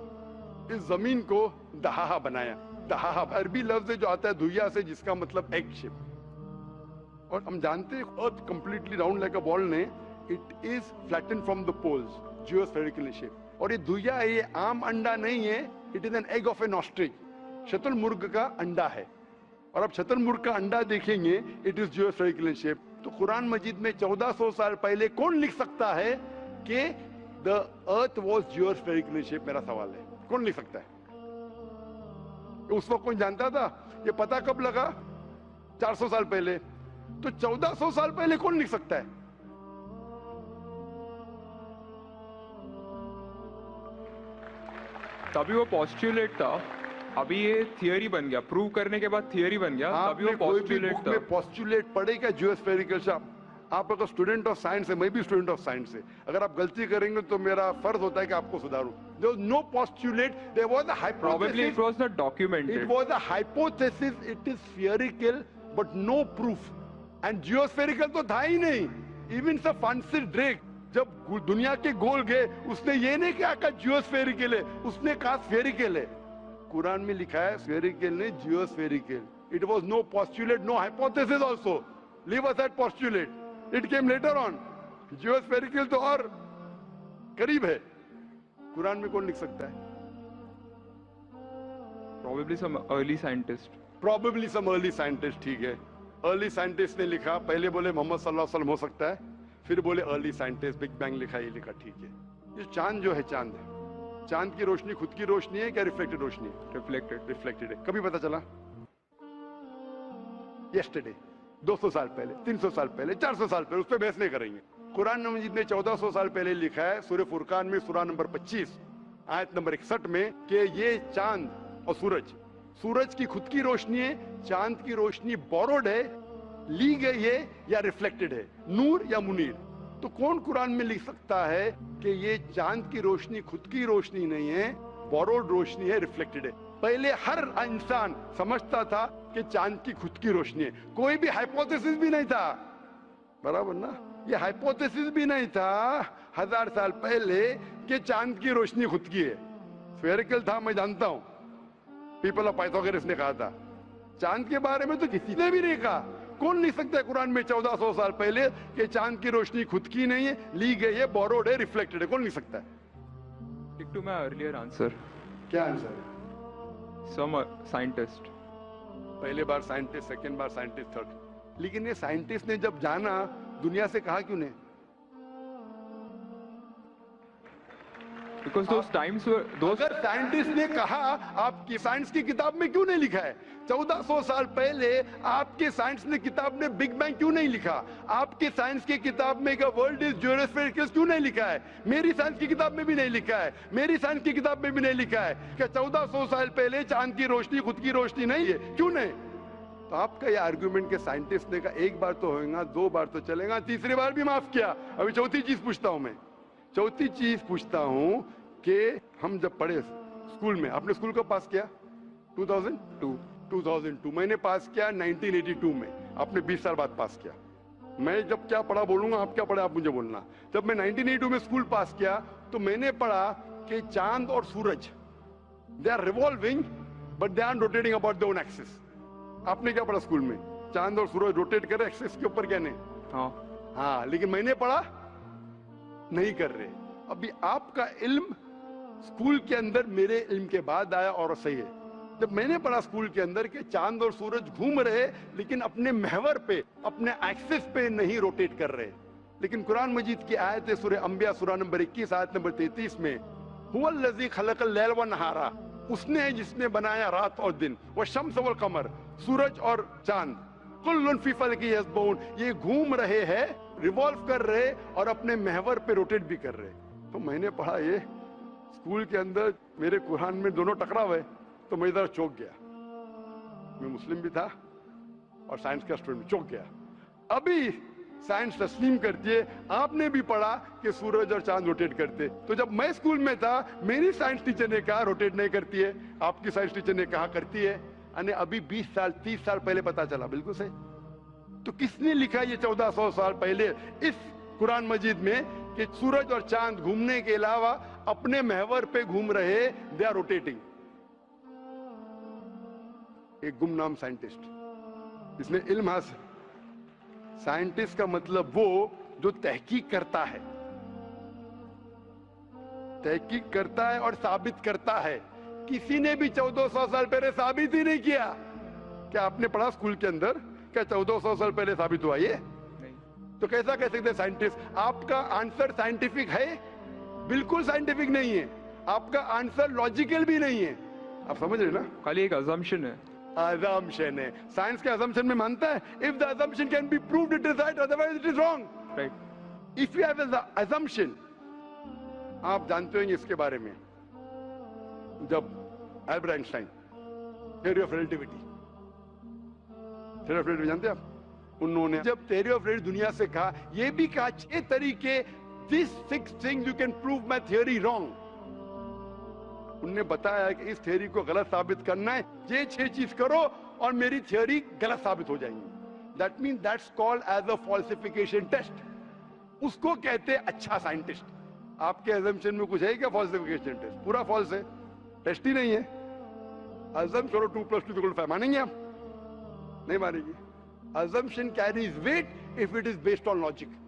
इस जमीन को दहाहा बनाया। दहाहा अरबी लफ्ज है जो आता है दुया से, जिसका मतलब एग शेप। और हम जानते हैं earth completely round like a ball ने, it is flatten from the poles, geospherical shape. और ये दुया है, ये आम अंडा नहीं है, it is an egg of an ostrich, शतुरमुर्ग का अंडा है। और अब शतुरमुर्ग का अंडा देखेंगे, इट इज जियोस्फेरिकल शेप। तो कुरान मजीद में 1400 साल पहले कौन लिख सकता है कि द अर्थ वॉज जियोस्फेरिकल शेप? मेरा सवाल है, कौन लिख सकता है? उस वक्त कौन जानता था? ये पता कब लगा? 400 साल पहले। तो 1400 साल पहले कौन लिख सकता है? तभी वो पोस्टुलेट था, अभी ये थियरी बन गया, प्रूव करने के बाद थियरी बन गया, तभी वो पोस्टुलेट था। पोस्टुलेट पढ़ेगा जियोस्फेरिकल शेप। आप अगर स्टूडेंट ऑफ साइंस है, मैं भी स्टूडेंट ऑफ साइंस है, अगर आप गलती करेंगे तो मेरा फर्ज होता है कि आपको सुधारूं। There was no postulate, there was a hypothesis. Probably it was not documented. It was a hypothesis, it is spherical, but no proof. And geospherical तो था ही नहीं। Even Sir Francis Drake जब दुनिया के गोल गए, उसने ये नहीं कहा कि जियोस्फेरिकल है, उसने कहा स्फेरिकल है। कुरान में लिखा है स्फेरिकल नहीं, जियोस्फेरिकल। It was no postulate, no hypothesis also. Leave aside postulate. It came later on. जियोस्फेरिकल तो और करीब है। कुरान में कौन लिख सकता है? Probably some early scientist. Probably some early scientist, ठीक है। अर्ली साइंटिस्ट ने लिखा, पहले बोले मोहम्मद सल्लल्लाहु अलैहि वसल्लम हो सकता है, फिर बोले अर्ली साइंटिस्ट, बिग बैंग लिखा, ये लिखा, ठीक है। ये चांद जो है, चांद है, चांद की रोशनी खुद की रोशनी है क्या रिफ्लेक्टेड रोशनी है? रिफ्लेक्टेड है। कभी पता चला? यस्टरडे, 200 साल पहले, 300 साल पहले, 400 साल पहले, उस पर बहस नहीं करेंगे। कुरान मजीद ने 1400 साल पहले लिखा है सूरह फुरकान में सूरह नंबर 25 आयत नंबर 61 में कि ये चांद और सूरज की खुद की रोशनी है, चांद की रोशनी बोरोड है, ली गई है या रिफ्लेक्टेड है, नूर या मुनीर। तो कौन कुरान में लिख सकता है कि ये चांद की रोशनी खुद की रोशनी नहीं है, बोरोड रोशनी है, रिफ्लेक्टेड है? पहले हर इंसान समझता था कि चांद की खुद की रोशनी है, कोई भी हाइपोथेसिस भी नहीं था, बराबर ना? ये हाइपोथेसिस भी नहीं था 1000 साल पहले कि चांद की रोशनी खुद की है। स्फेरिकल था, मैं जानता हूं, पीपल ऑफ पाइथागोरस ने कहा था। चांद के बारे में तो किसी ने भी नहीं कहा। कौन लिख सकता है कुरान में 1400 साल पहले कि चांद की रोशनी खुद की नहीं है, ली गई है, बोरोड है, रिफ्लेक्टेड है? कौन लिख सकता है? Stick to my earlier answer. क्या आंसर है? Some scientist. पहले बार साइंटिस्ट, सेकेंड बार साइंटिस्ट, थर्ड। लेकिन ये साइंटिस्ट ने जब जाना, दुनिया से कहा क्यों नहीं? Because those times were those. अगर साइंटिस्ट ने कहा आपकी साइंस की किताब में क्यों नहीं लिखा है? 1400 साल पहले आपके साइंस ने किताब में बिग बैंग क्यों नहीं लिखा? आपके साइंस की किताब में वर्ल्ड इज ज्योस्फेरिकल क्यों नहीं लिखा है? मेरी साइंस की किताब में भी नहीं लिखा है, मेरी साइंस की किताब में भी नहीं लिखा है कि 1400 साल पहले चांद की रोशनी खुद की रोशनी नहीं है, क्यों नहीं? तो आपका ये आर्गुमेंट के साइंटिस्ट ने कहा एक बार तो होगा, दो बार तो चलेगा, तीसरी बार भी माफ किया। अभी चौथी चीज पूछता हूं मैं, चौथी चीज पूछता हूं कि हम जब पढ़े स्कूल में, आपने स्कूल कब पास किया? 2002 मैंने पास किया 1982 में, आपने 20 साल बाद पास किया। मैं जब क्या पढ़ा बोलूंगा, आप क्या पढ़ा आप मुझे बोलना। जब मैं 1982 में स्कूल पास किया तो मैंने पढ़ा कि चांद और सूरज they are revolving but they are rotating about their own axis. आपने क्या पढ़ा स्कूल में? चांद और सूरज रोटेट कर रहे एक्सिस के ऊपर, कहने हाँ, लेकिन मैंने पढ़ा नहीं कर रहे। अभी आपका इल्म स्कूल के अंदर मेरे इल्म के बाद आया और सही है। जब मैंने पढ़ा स्कूल के अंदर कि चांद और सूरज घूम रहे लेकिन अपने महवर पे, अपने एक्सिस पे नहीं रोटेट कर रहे, लेकिन कुरान मजीद की आयत है सूरह अंबिया सूरह नंबर 21 आयत नंबर 33 में, हुवल्लज़ी खलक़ल लैल व नहारा, उसने है जिसने बनाया रात और दिन, व शम्स वल कमर, सूरज और चांद, कुल्लुन फी फ़लकिन यस्बहून, ये घूम रहे हैं, रिवॉल्व कर रहे और अपने महवर पे रोटेट भी कर रहे। तो मैंने पढ़ा ये स्कूल के अंदर, मेरे कुरान में दोनों टकराव है, तो मैं इधर चौंक गया। मैं मुस्लिम भी था और साइंस का स्टूडेंट, चौंक गया। अभी साइंस तस्लीम करती है, आपने भी पढ़ा कि सूरज और चांद रोटेट करते, तो जब मैं स्कूल में था मेरी साइंस टीचर ने कहा रोटेट नहीं करती है, आपकी साइंस टीचर ने कहा करती है, यानी अभी 20 साल 30 साल पहले पता चला। बिल्कुल सही। तो किसने लिखा ये 1400 साल पहले इस कुरान मजीद में कि सूरज और चांद घूमने के अलावा अपने महवर पे घूम रहे, दे आर रोटेटिंग? एक गुमनाम साइंटिस्ट, इसने इल्म हासिल। साइंटिस्ट का मतलब वो जो तहकीक करता है, तहकीक करता है और साबित करता है। किसी ने भी 1400 साल पहले साबित ही नहीं किया। क्या आपने पढ़ा स्कूल के अंदर क्या 1400 साल पहले साबित हुआ ये? तो कैसा कह सकते साइंटिस्ट? आपका आंसर साइंटिफिक है? बिल्कुल साइंटिफिक नहीं है। आपका आंसर लॉजिकल भी नहीं है। आप समझ रहे ना? खाली एक अजम्पशन है। assumption है। साइंस के assumption में मानता है if the assumption can be proved it is right, otherwise it is wrong. Right. If you have an assumption, आप जानते होंगे इसके बारे में, जब Albert Einstein theory of relativity, theory of relativity जानते हैं आप? उन्होंने जब थ्योरी ऑफ रिलेटिविटी दुनिया से कहा, ये भी कहा 6 तरीके, this 6 things you can prove my theory wrong. उन्होंने बताया कि इस थ्योरी को गलत साबित करना है, ये 6 चीज करो और मेरी थ्योरी गलत साबित हो जाएगी। That mean that's called as a falsification test. उसको कहते हैं अच्छा साइंटिस्ट। आपके अजम्पशन में कुछ है क्या फॉल्सिफिकेशन टेस्ट? पूरा फॉल्स है, टेस्ट ही नहीं है। अजम करो 2+2=5, मानेंगे आप? नहीं मानेंगे। Assumption carries weight if it is based on logic.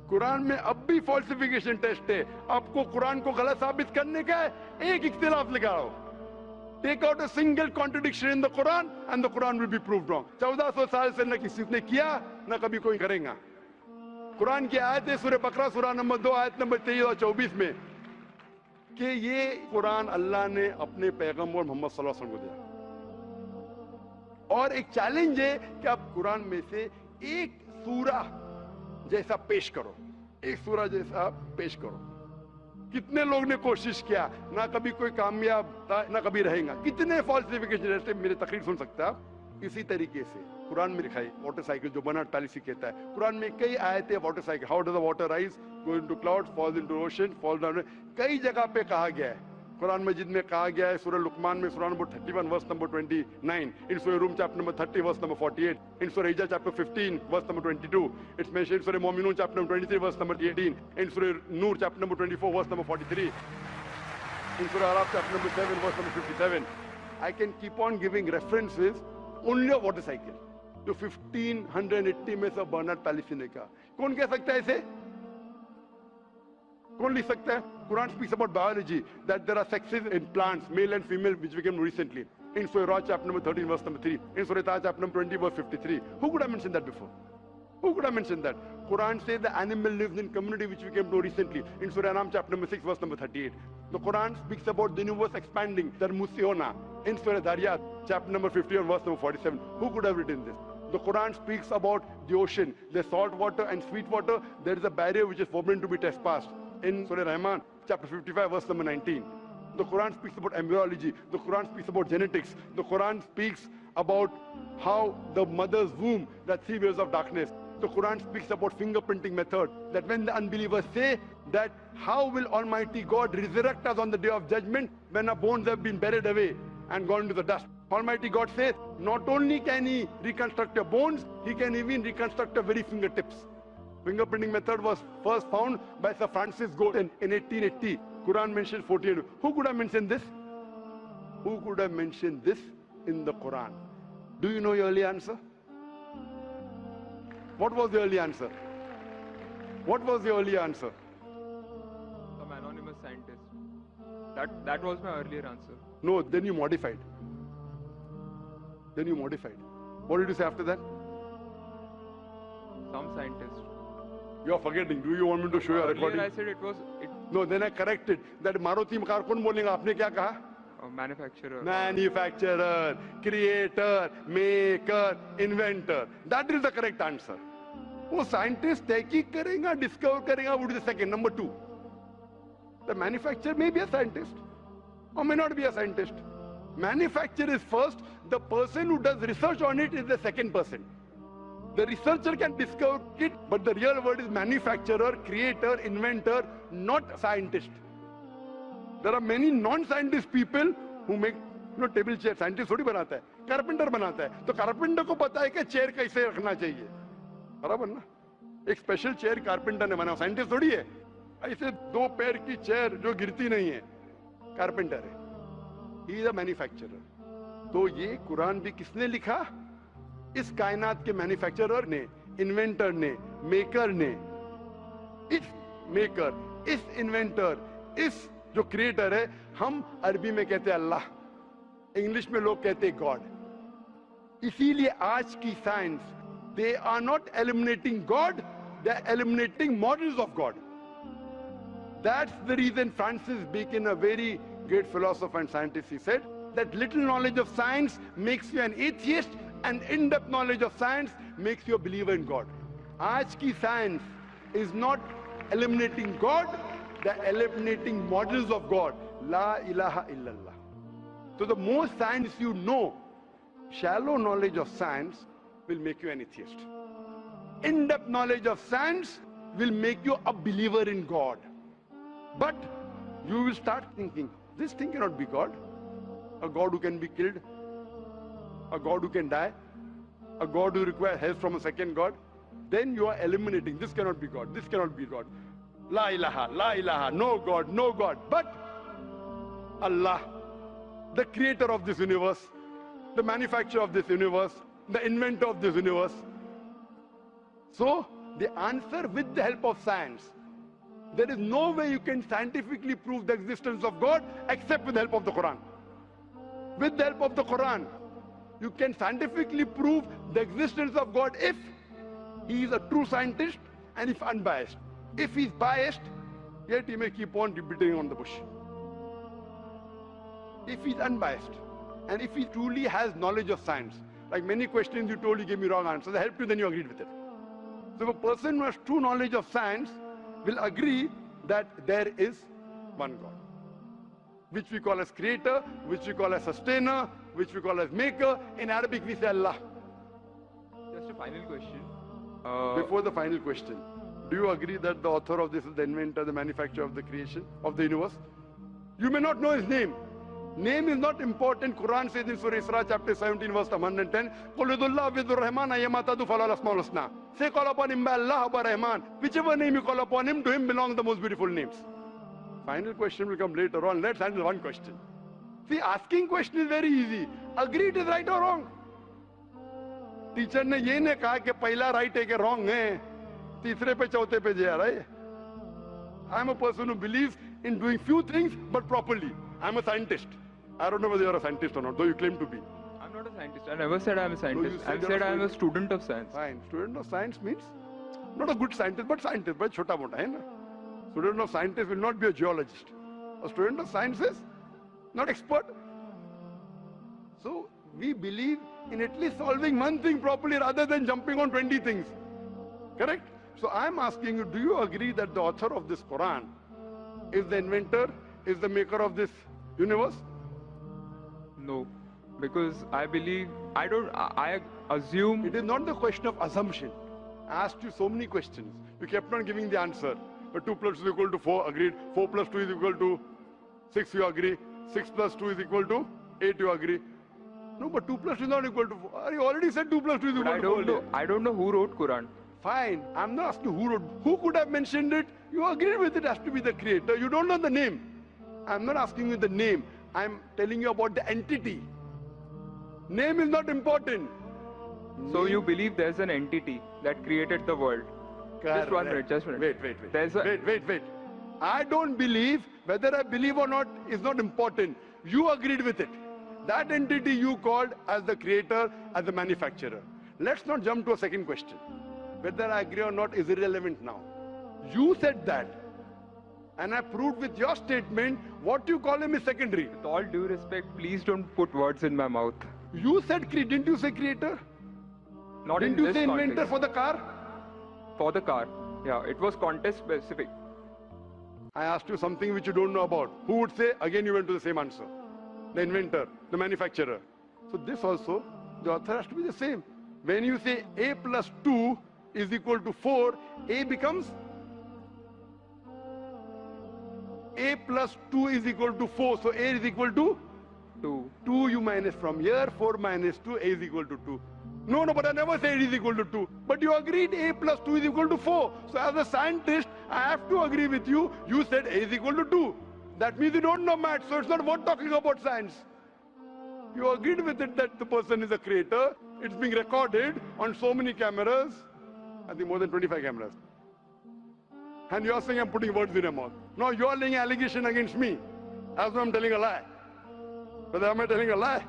Quran में अब भी फॉल्सिफिकेशन टेस्ट है। आपको कुरान को गलत साबित करने का है, एक इख्तिलाफ लगाओ, take out a single contradiction in the Quran and the Quran will be proved wrong. 1400 साल से न किसी ने किया न कभी कोई करेगा। कुरान की आयत है सूरह बकरा सूरह नंबर 2 आयत नंबर 23 और 24 में कि ये कुरान अल्लाह ने अपने पैगंबर मोहम्मद सल्लल्लाहु अलैहि वसल्लम को दिया, और एक चैलेंज है कि आप कुरान में से एक सूरा जैसा पेश करो, एक सूरा जैसा पेश करो। कितने लोग ने कोशिश किया, ना कभी कोई कामयाब था ना कभी रहेगा। कितने फॉल्सिफिकेशन जैसे मेरी तकरीर सुन सकते हैं आप। इसी तरीके से कुरान में लिखा है वाटर साइकिल जो बर्नार्ड पॉलिसी कहता है। कुरान में कई आयतें water cycle, how does the water rise, go into clouds, falls into ocean, fall down, कई जगह पे कहा गया है। कुरान मजीद में कहा गया है सूरह लुकमान में सूरह number 31 verse number 29, in Surah Rum chapter number 30 verse number 48, in Surah Hijr chapter 15 verse number 22, it's mentioned in Surah Muminun chapter number 23 verse number 18, in Surah Nur chapter number 24 verse number 43, in Surah Araf chapter number 7 verse number 57। I can keep on giving references only of water cycle जो 1580 में सब Bernard policy ने कहा। कौन कह सकता है इसे? कौन लिख सकता है? Quran speaks about biology that there are sexes in plants, male and female, which became recently. In Surah Ra chapter number 13 verse number 3, in Surah Ta chapter number 20 verse 53. Who could have mentioned that before? Who could have mentioned that? Quran says the animal lives in community, which we came to know recently in Surah An-Am chapter number 6 verse number 38. The Quran speaks about the universe expanding, Tarmusiona, in Surah Dariyat chapter number 51 verse number 47. Who could have written this? The Quran speaks about the ocean, the salt water and sweet water. There is a barrier which is forbidden to be trespassed in Surah Rahman chapter 55 verse number 19. The Quran speaks about embryology. The Quran speaks about genetics. The Quran speaks about how the mother's womb, that 3 years of darkness. The Quran speaks about fingerprinting method, that when the unbelievers say that how will Almighty God resurrect us on the day of judgment when our bones have been buried away and gone to the dust. Almighty God says, not only can He reconstruct your bones, He can even reconstruct your very fingertips. Fingerprinting method was first found by Sir Francis Galton in 1880. Quran mentions 48. Who could have mentioned this? Who could have mentioned this in the Quran? Do you know your early answer? What was the early answer? What was the early answer? Some anonymous scientist. That was my earlier answer. No, then you modified. Then you modified. What did you say after that? Some scientist. You are forgetting. Do you want me to show you a recording? Earlier I said it was... No, then I corrected. That Maruti car कौन बोलेगा? आपने क्या कहा? Manufacturer. Manufacturer, creator, maker, inventor. That is the correct answer. वो scientist तहकीक करेगा, discover करेगा, would be the second. Number 2. The manufacturer may be a scientist or may not be a scientist. Manufacturer is first. The person who does research on it is the second person. The researcher can discover it, but the real word is manufacturer, creator, inventor, not scientist. There are many non-scientist people who make table chair. Scientist थोड़ी बनाता है, carpenter बनाता है. तो carpenter को पता है कि chair कैसे रखना चाहिए. बराबर ना? एक special chair carpenter ने बनाया. Scientist थोड़ी है. ऐसे 2 पैर की chair जो गिरती नहीं है, carpenter है. He is a manufacturer. तो ये कुरान भी किसने लिखा? इस कायनात के मैन्युफैक्चरर ने, इन्वेंटर ने, मेकर ने. इस मेकर, इस इन्वेंटर, इस जो क्रिएटर है, हम अरबी में कहते हैं अल्लाह, इंग्लिश में लोग कहते हैं गॉड. इसीलिए आज की science, they are not eliminating God, they are eliminating models of God. That's the reason Francis Bacon, a very great philosopher and scientist, he said that little knowledge of science makes you an atheist and in-depth knowledge of science makes you a believer in God. Aaj ki science is not eliminating God, they're eliminating models of God. La ilaha illallah. So the more science you know, shallow knowledge of science will make you an atheist. In-depth knowledge of science will make you a believer in God. But you will start thinking, this thing cannot be God. A God who can be killed, a God who can die, a God who requires help from a second God. Then you are eliminating, this cannot be God, this cannot be God. La ilaha, no God, no God. But Allah, the creator of this universe, the manufacturer of this universe, the inventor of this universe. So the answer with the help of science. There is no way you can scientifically prove the existence of God except with the help of the Quran. With the help of the Quran, you can scientifically prove the existence of God if he is a true scientist and if unbiased. If he is biased, yet he may keep on beating on the bush. If he is unbiased and if he truly has knowledge of science, like many questions you told, you gave me wrong answers, I helped you, then you agreed with it. So a person who has true knowledge of science will agree that there is one God, which we call as creator, which we call as sustainer, which we call as maker. In Arabic we say Allah. Just a final question. Before the final question, do you agree that the author of this is the inventor, the manufacturer of the creation of the universe? You may not know his name. Name is not important. Quran says in Surah Isra chapter 17 verse 110, قُلْ ادُ اللَّهُ وِذُ الرَّحْمَانَ أَيَّمَا تَدُ فَلَا الْأَسْمَاءُ الْحُسْنَى. Say call upon him by Allah or by Rahman. Whichever name you call upon him, to him belong the most beautiful names. Final question will come later on. Let's handle one question. See, asking question is very easy. Agree it is right or wrong. Teacher ने ये नहीं कहा कि पहला right है कि wrong है, तीसरे पे चौथे पे जा रहा है. I am a person who believes in doing few things but properly. I am a scientist. I don't know whether you are a scientist or not, though you claim to be. I'm not a scientist. I never said I'm a scientist. No, I said I'm a student of science. Fine. Student of science means Not a good scientist, but chota mota hai na. Student of scientist will not be a geologist. A student of science is not expert. So we believe in at least solving one thing properly rather than jumping on 20 things. Correct? So I'm asking you, do you agree that the author of this Quran is the inventor, is the maker of this universe? No, because I believe, I assume. It is not the question of assumption. I asked you so many questions. You kept on giving the answer. But 2 plus 2 is equal to 4, agreed. 4 plus 2 is equal to 6, you agree. 6 plus 2 is equal to 8, you agree. No, but 2 plus 2 is not equal to 4. You already said 2 plus 2 is equal to 4. I don't know who wrote Quran. Fine. I'm not asking who wrote. Who could have mentioned it? You agreed with it has to be the creator. You don't know the name. I'm not asking you the name. I'm telling you about the entity. Name is not important. So you believe there's an entity that created the world? Correct. Just one minute. Wait. I don't believe. Whether I believe or not is not important. You agreed with it. That entity you called as the creator, as the manufacturer. Let's not jump to a second question. Whether I agree or not is irrelevant now. You said that. And I proved with your statement what you call him is secondary. With all due respect, please don't put words in my mouth. You said, didn't you say creator? Not didn't in you this say context. inventor for the car? For the car. Yeah, it was context specific. I asked you something which you don't know about. Who would say? Again you went to the same answer. The inventor, the manufacturer. So this also, the author has to be the same. When you say A plus 2 is equal to 4, A becomes A plus 2 is equal to 4. So A is equal to 2. 2 you minus from here, 4 minus 2, A is equal to 2. No, but I never said it is equal to 2. But you agreed A plus 2 is equal to 4. So as a scientist, I have to agree with you. You said A is equal to 2. That means you don't know maths, so it's not worth talking about science. You agreed with it that the person is a creator. It's being recorded on so many cameras. I think more than 25 cameras. And you're saying I'm putting words in your mouth. No, you're laying allegation against me. As though I'm telling a lie. Whether am I telling a lie?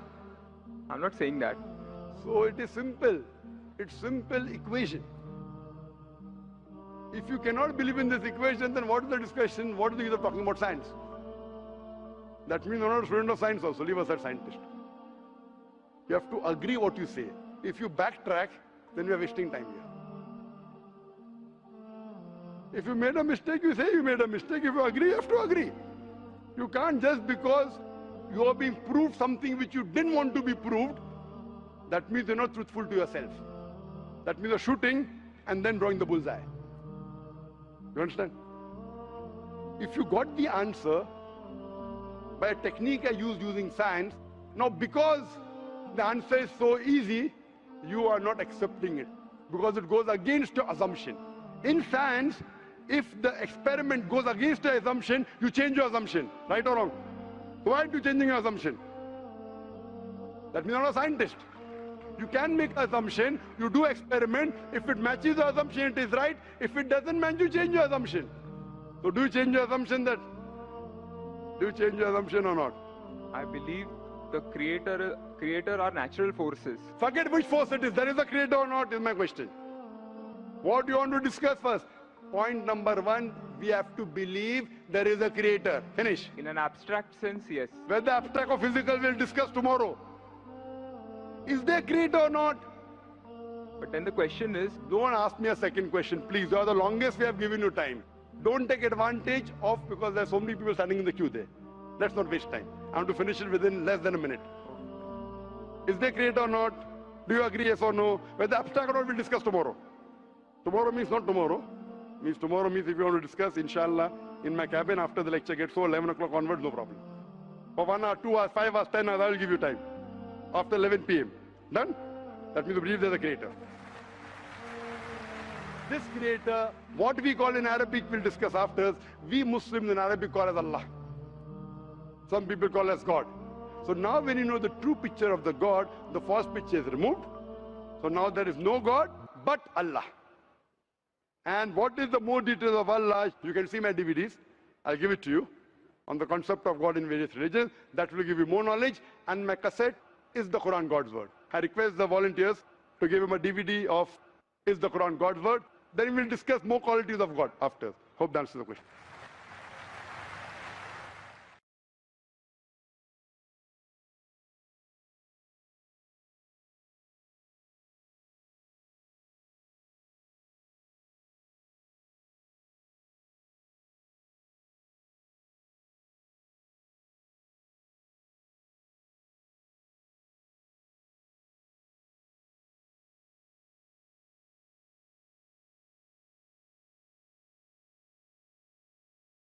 I'm not saying that. So it is simple. It's simple equation. If you cannot believe in this equation, then what is the discussion? What is the use of talking about science? That means you're not a student of science also. Leave aside scientist. You have to agree what you say. If you backtrack, then we are wasting time here. If you made a mistake, you say you made a mistake. If you agree, you have to agree. You can't just because you are being proved something which you didn't want to be proved, that means you're not truthful to yourself. That means you're shooting and then drawing the bullseye. You understand? If you got the answer by a technique I used using science, now because the answer is so easy, you are not accepting it because it goes against your assumption. In science, if the experiment goes against your assumption, you change your assumption. Right or wrong? Why are you changing your assumption? That means you're not a scientist. You can make an assumption, you do experiment. If it matches the assumption, it is right. If it doesn't match, you change your assumption. So do you change your assumption that? Do you change your assumption or not? I believe the creator are natural forces. Forget which force it is. There is a creator or not is my question. What do you want to discuss first? Point number 1, we have to believe there is a creator. Finish. In an abstract sense, yes. Whether abstract or physical, we'll discuss tomorrow. Is there a creator or not? But then the question is... Don't ask me a second question, please. You are the longest we have given you time. Don't take advantage of because there are so many people standing in the queue there. Let's not waste time. I want to finish it within less than a minute. Is there a creator or not? Do you agree, yes or no? Whether abstract or not, we'll discuss tomorrow. Tomorrow means not tomorrow. Means tomorrow means if you want to discuss, inshallah, in my cabin after the lecture gets so 11 o'clock onwards, no problem. For 1 hour, 2 hours, 5 hours, 10 hours, I will give you time. After 11 p.m. Done? That means you believe there's a creator. This creator, what we call in Arabic, we'll discuss after. We Muslims in Arabic call as Allah. Some people call as God. So now when you know the true picture of the God, the false picture is removed. So now there is no God but Allah. And what is the more details of Allah? You can see my DVDs. I'll give it to you on the concept of God in various religions. That will give you more knowledge. And my cassette is the Quran God's Word. I request the volunteers to give him a DVD of Is the Quran God's Word? Then we'll discuss more qualities of God after. Hope that answers the question.